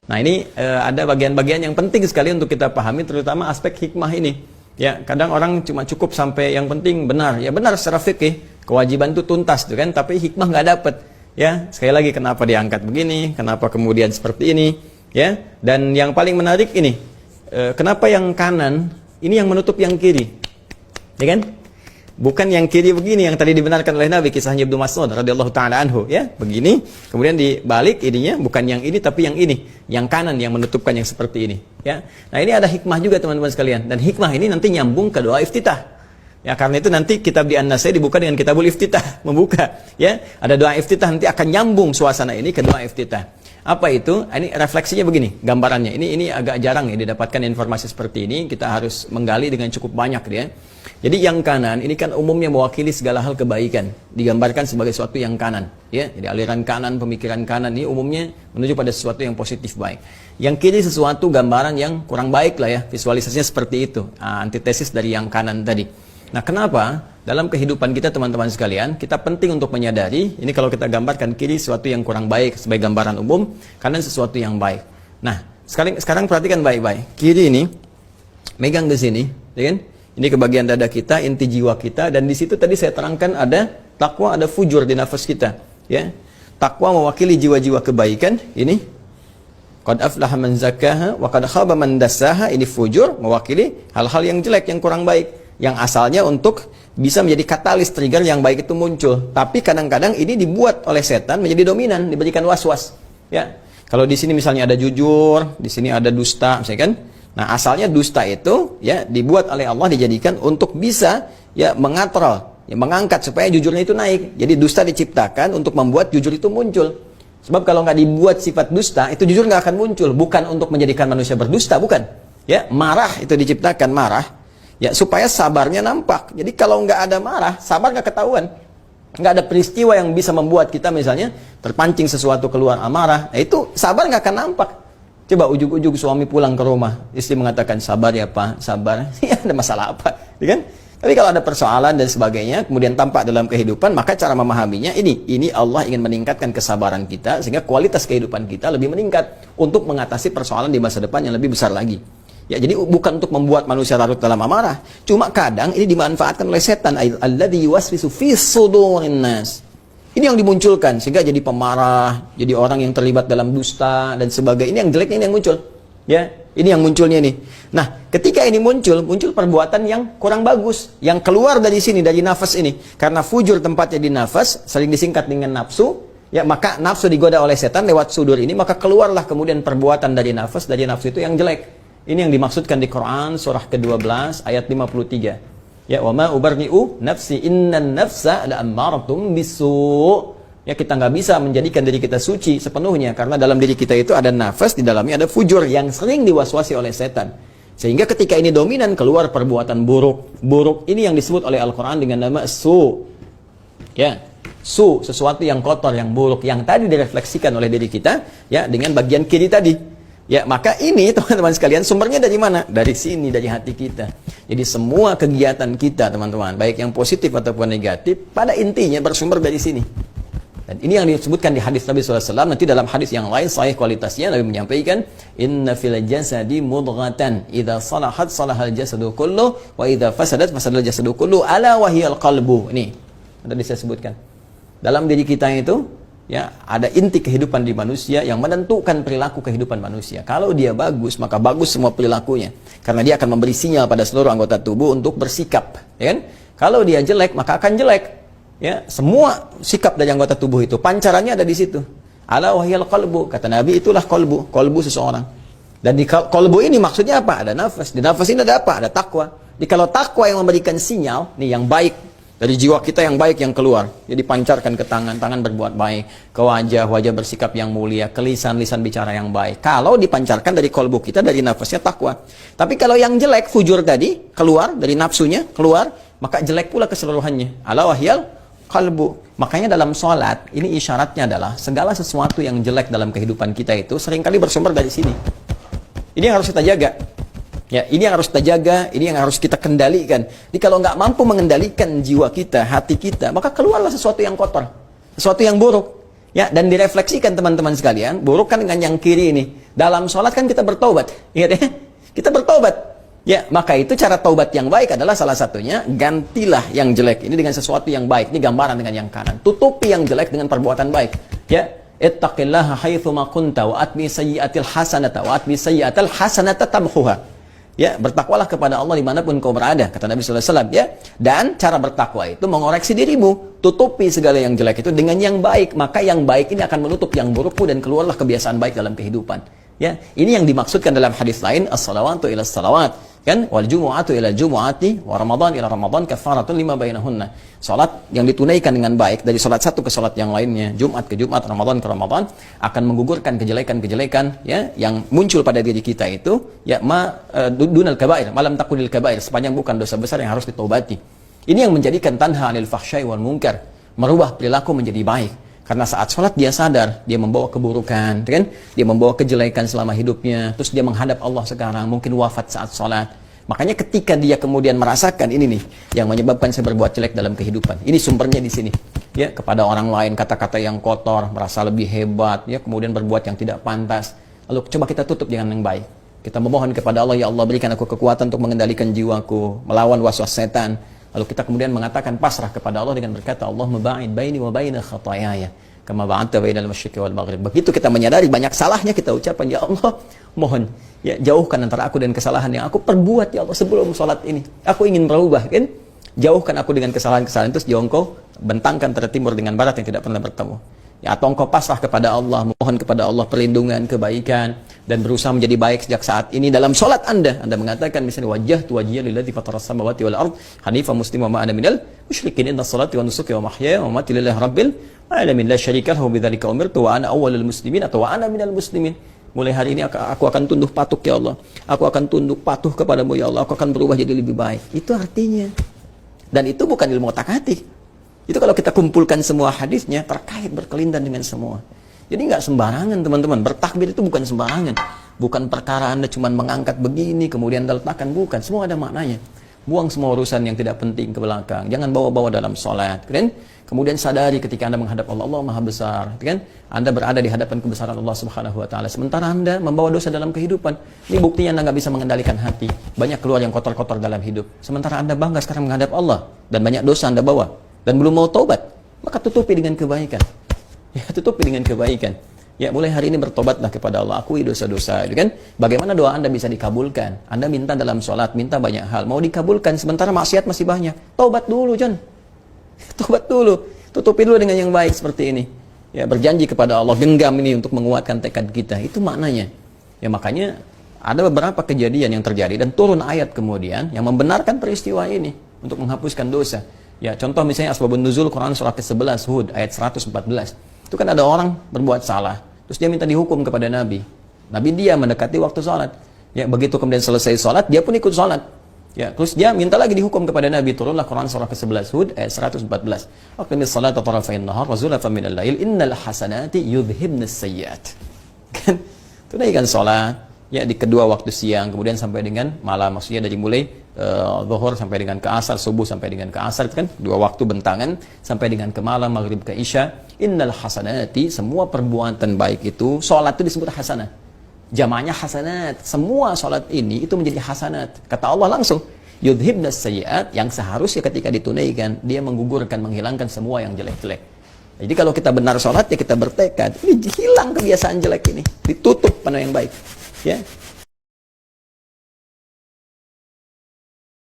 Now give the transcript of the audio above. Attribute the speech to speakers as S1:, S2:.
S1: Nah ini ada bagian-bagian yang penting sekali untuk kita pahami, terutama aspek hikmah ini. Ya, kadang orang cuma cukup sampai yang penting benar. Ya benar secara fikih, kewajiban itu tuntas tuh kan, tapi hikmah nggak dapet. Ya, sekali lagi kenapa diangkat begini, kenapa kemudian seperti ini, ya. Dan yang paling menarik ini, kenapa yang kanan ini yang menutup yang kiri, ya kan? Bukan yang kiri begini yang tadi dibenarkan oleh Nabi, kisahnya Ibnu Mas'ud radhiyallahu taala anhu, ya, begini, kemudian dibalik ininya bukan yang ini tapi yang ini, yang kanan yang menutupkan yang seperti ini, ya. Nah, ini ada hikmah juga teman-teman sekalian, dan hikmah ini nanti nyambung ke doa iftitah. Ya, karena itu nanti kitab di An-Nasai dibuka dengan kitabul iftitah, membuka, ya. Ada doa iftitah nanti akan nyambung suasana ini ke doa iftitah. Apa itu? Ini refleksinya begini, gambarannya. Ini agak jarang ya didapatkan informasi seperti ini. Kita harus menggali dengan cukup banyak dia. Jadi yang kanan ini kan umumnya mewakili segala hal kebaikan, digambarkan sebagai sesuatu yang kanan, ya. Jadi aliran kanan, pemikiran kanan ini umumnya menuju pada sesuatu yang positif baik. Yang kiri sesuatu gambaran yang kurang baik lah ya, visualisasinya seperti itu, antitesis dari yang kanan tadi. Nah, kenapa dalam kehidupan kita teman-teman sekalian, kita penting untuk menyadari, ini kalau kita gambarkan kiri sesuatu yang kurang baik sebagai gambaran umum, kanan sesuatu yang baik. Nah, sekarang perhatikan baik-baik. Kiri ini megang di sini, ya kan? Ini ke bagian dada kita, inti jiwa kita, dan di situ tadi saya terangkan ada takwa, ada fujur di nafas kita, ya. Takwa mewakili jiwa-jiwa kebaikan, ini qad aflaha man zakkaha wa qad khaba man dassaha, ini fujur mewakili hal-hal yang jelek, yang kurang baik, yang asalnya untuk bisa menjadi katalis trigger yang baik itu muncul. Tapi kadang-kadang ini dibuat oleh setan menjadi dominan, diberikan was-was. Ya, kalau di sini misalnya ada jujur, di sini ada dusta, misalnya kan. Nah, asalnya dusta itu ya dibuat oleh Allah, dijadikan untuk bisa ya mengatrol, ya mengangkat supaya jujurnya itu naik. Jadi dusta diciptakan untuk membuat jujur itu muncul. Sebab kalau nggak dibuat sifat dusta, itu jujur nggak akan muncul. Bukan untuk menjadikan manusia berdusta, bukan. Ya, marah itu diciptakan marah. Ya, supaya sabarnya nampak. Jadi kalau nggak ada marah, sabar nggak ketahuan. Nggak ada peristiwa yang bisa membuat kita misalnya terpancing sesuatu keluar amarah. Nah, itu sabar nggak akan nampak. Coba ujuk-ujuk suami pulang ke rumah, istri mengatakan sabar ya Pak, sabar. Ya, ada masalah apa? Ya kan? Tapi kalau ada persoalan dan sebagainya, kemudian tampak dalam kehidupan, maka cara memahaminya ini Allah ingin meningkatkan kesabaran kita sehingga kualitas kehidupan kita lebih meningkat untuk mengatasi persoalan di masa depan yang lebih besar lagi. Ya, jadi bukan untuk membuat manusia larut dalam amarah. Cuma kadang ini dimanfaatkan oleh setan, alladzi yuwaswisu fi sudurin nas. Ini yang dimunculkan sehingga jadi pemarah, jadi orang yang terlibat dalam dusta dan sebagainya. Ini yang jeleknya, ini yang muncul. Ya, ini yang munculnya nih. Nah, ketika ini muncul perbuatan yang kurang bagus, yang keluar dari sini, dari nafas ini. Karena fujur tempatnya di nafas, sering disingkat dengan nafsu. Ya, maka nafsu digoda oleh setan lewat sudur ini, maka keluarlah kemudian perbuatan dari nafsu itu yang jelek. Ini yang dimaksudkan di Quran surah ke-12 ayat 53. Ya, wa ma ubarni'u nafsi innan nafsa la'ammaratun bisu'. Ya, kita nggak bisa menjadikan diri kita suci sepenuhnya karena dalam diri kita itu ada nafas, di dalamnya ada fujur yang sering diwaswasi oleh setan. Sehingga ketika ini dominan keluar perbuatan buruk. Buruk ini yang disebut oleh Al-Qur'an dengan nama su. Ya, su, sesuatu yang kotor, yang buruk, yang tadi direfleksikan oleh diri kita ya dengan bagian kiri tadi. Ya, maka ini teman-teman sekalian sumbernya dari mana? Dari sini, dari hati kita. Jadi semua kegiatan kita teman-teman, baik yang positif ataupun negatif, pada intinya bersumber dari sini. Dan ini yang disebutkan di hadis Nabi SAW. Nanti dalam hadis yang lain, sahih kualitasnya, Nabi menyampaikan, Inna fil jasadi mudghatan, idha salahat salahal jasadu kullu, wa idha fasadat fasadal jasadu kullu, ala wahiyal qalbu. Ini, tadi saya sebutkan. Dalam diri kita itu, ya, ada inti kehidupan di manusia yang menentukan perilaku kehidupan manusia. Kalau dia bagus, maka bagus semua perilakunya. Karena dia akan memberi sinyal pada seluruh anggota tubuh untuk bersikap. Ya kan? Kalau dia jelek, maka akan jelek. Ya, semua sikap dari anggota tubuh itu, pancarannya ada di situ. Ala wahyal qalbu, kata Nabi, itulah kolbu seseorang. Dan di kolbu ini maksudnya apa? Ada nafas. Di nafas ini ada apa? Ada takwa. Jadi kalau takwa yang memberikan sinyal, nih yang baik, dari jiwa kita yang baik yang keluar, jadi pancarkan ke tangan, tangan berbuat baik, ke wajah, wajah bersikap yang mulia, ke lisan, lisan bicara yang baik. Kalau dipancarkan dari kolbu kita, dari nafasnya takwa. Tapi kalau yang jelek, fujur tadi, keluar dari nafsunya, keluar, maka jelek pula keseluruhannya. Ala wahyal qalbu. Makanya dalam sholat, ini isyaratnya adalah segala sesuatu yang jelek dalam kehidupan kita itu seringkali bersumber dari sini. Ini yang harus kita jaga. Ya, ini yang harus kita jaga, ini yang harus kita kendalikan. Jadi kalau nggak mampu mengendalikan jiwa kita, hati kita, maka keluarlah sesuatu yang kotor, sesuatu yang buruk. Ya, dan direfleksikan teman-teman sekalian, buruk kan dengan yang kiri ini. Dalam sholat kan kita bertobat, ingat ya? Kita bertobat. Ya, maka itu cara taubat yang baik adalah salah satunya gantilah yang jelek ini dengan sesuatu yang baik. Ini gambaran dengan yang kanan. Tutupi yang jelek dengan perbuatan baik. Ya, ittaqillaha haitsu ma kunta wa atbi sayyi'atil hasanata wa atbi sayyi'atal hasanata tamhuha. Ya, bertakwalah kepada Allah dimanapun kau berada, kata Nabi sallallahu alaihi wasallam, ya. Dan cara bertakwa itu mengoreksi dirimu, tutupi segala yang jelek itu dengan yang baik, maka yang baik ini akan menutup yang burukmu dan keluarlah kebiasaan baik dalam kehidupan. Ya, ini yang dimaksudkan dalam hadis lain, as-salawatu ila salawat. Kan wal jumu'atu ila jumu'ati wa ramadan ila ramadan kafaratun lima bainahunna. Salat yang ditunaikan dengan baik dari salat satu ke salat yang lainnya, Jumat ke Jumat, Ramadan ke Ramadan, akan menggugurkan kejelekan-kejelekan ya yang muncul pada diri kita itu ya dunal kabair, malam takunil kabair, sepanjang bukan dosa besar yang harus ditobati. Ini yang menjadikan tanha 'anil fahsya'i wal munkar, merubah perilaku menjadi baik. Karena saat sholat dia sadar, dia membawa keburukan, kan? Dia membawa kejelekan selama hidupnya, terus dia menghadap Allah sekarang, mungkin wafat saat sholat. Makanya ketika dia kemudian merasakan ini nih, yang menyebabkan saya berbuat jelek dalam kehidupan. Ini sumbernya di sini. Ya, kepada orang lain kata-kata yang kotor, merasa lebih hebat, ya, kemudian berbuat yang tidak pantas. Lalu coba kita tutup dengan yang baik. Kita memohon kepada Allah, ya Allah berikan aku kekuatan untuk mengendalikan jiwaku, melawan waswas setan. Lalu kita kemudian mengatakan pasrah kepada Allah dengan berkata, Allahumma ba'id baini wa baina khataayaya kama ba'adta bainal masyriqi wal maghrib. Begitu kita menyadari banyak salahnya, kita ucapkan, ya Allah, mohon ya jauhkan antara aku dan kesalahan yang aku perbuat ya Allah sebelum salat ini. Aku ingin berubah, kan? Jauhkan aku dengan kesalahan-kesalahan itu sejauh engkau bentangkan antara timur dengan barat yang tidak pernah bertemu. Ya, atau engkau pasrah kepada Allah, mohon kepada Allah perlindungan, kebaikan, dan berusaha menjadi baik sejak saat ini dalam solat Anda. Anda mengatakan misalnya wajjahtu wajhiya lillazi fatara samawati wal ard hanifan musliman wa ma ana minal musyrikin inna salati wa nusuki wa mahyaya wa mamati lillahi rabbil alamin la syarika lahu bidzalika umirtu wa ana awwalul muslimin atau wa ana minal muslimin. Mulai hari ini aku akan tunduk patuh ya Allah. Aku akan tunduk patuh kepadamu ya Allah. Aku akan berubah jadi lebih baik. Itu artinya. Dan itu bukan ilmu otak-atik. Itu kalau kita kumpulkan semua hadisnya terkait berkelindan dengan semua. Jadi nggak sembarangan teman-teman. Bertakbir itu bukan sembarangan. Bukan perkara Anda cuma mengangkat begini kemudian Anda letakkan. Bukan. Semua ada maknanya. Buang semua urusan yang tidak penting ke belakang. Jangan bawa-bawa dalam sholat. Kan? Kemudian sadari ketika Anda menghadap Allah, Allah Maha Besar. Kan? Anda berada di hadapan kebesaran Allah Subhanahu Wa Taala. Sementara Anda membawa dosa dalam kehidupan. Ini buktinya Anda nggak bisa mengendalikan hati. Banyak keluar yang kotor-kotor dalam hidup. Sementara Anda bangga sekarang menghadap Allah. Dan banyak dosa Anda bawa. Dan belum mau taubat, maka tutupi dengan kebaikan. Ya, tutupi dengan kebaikan. Ya, mulai hari ini bertobatlah kepada Allah, akui dosa-dosa, kan? Bagaimana doa Anda bisa dikabulkan? Anda minta dalam sholat, minta banyak hal, mau dikabulkan, sementara maksiat masih banyak. Taubat dulu, John. Taubat dulu. Tutupi dulu dengan yang baik seperti ini. Ya, berjanji kepada Allah, genggam ini untuk menguatkan tekad kita. Itu maknanya. Ya, makanya ada beberapa kejadian yang terjadi dan turun ayat kemudian yang membenarkan peristiwa ini untuk menghapuskan dosa. Ya, contoh misalnya asbabun nuzul Quran surah ke-11 Hud ayat 114. Itu kan ada orang berbuat salah, terus dia minta dihukum kepada Nabi. Nabi dia mendekati waktu salat. Ya, begitu kemudian selesai salat, dia pun ikut salat. Ya, terus dia minta lagi dihukum kepada Nabi. Turunlah Quran surah ke-11 Hud ayat 114. Aqimis salata tarafain nahar wa zulafan minal lail innal hasanati yudhibnas sayyiat. Kan? Tunaikan salat ya di kedua waktu siang kemudian sampai dengan malam, maksudnya dari mulai zuhur sampai dengan ke asar, subuh sampai dengan ke asar, kan dua waktu bentangan sampai dengan ke malam, maghrib ke isya. Innal hasanati, semua perbuatan baik itu, salat itu disebut hasanah. Jamaknya hasanat. Semua salat ini itu menjadi hasanat. Kata Allah langsung, yudhibnas sayyiat, yang seharusnya ketika ditunaikan dia menggugurkan, menghilangkan semua yang jelek-jelek. Jadi kalau kita benar salat ya kita bertekad, ini hilang kebiasaan jelek ini, ditutup penuh yang baik. Ya,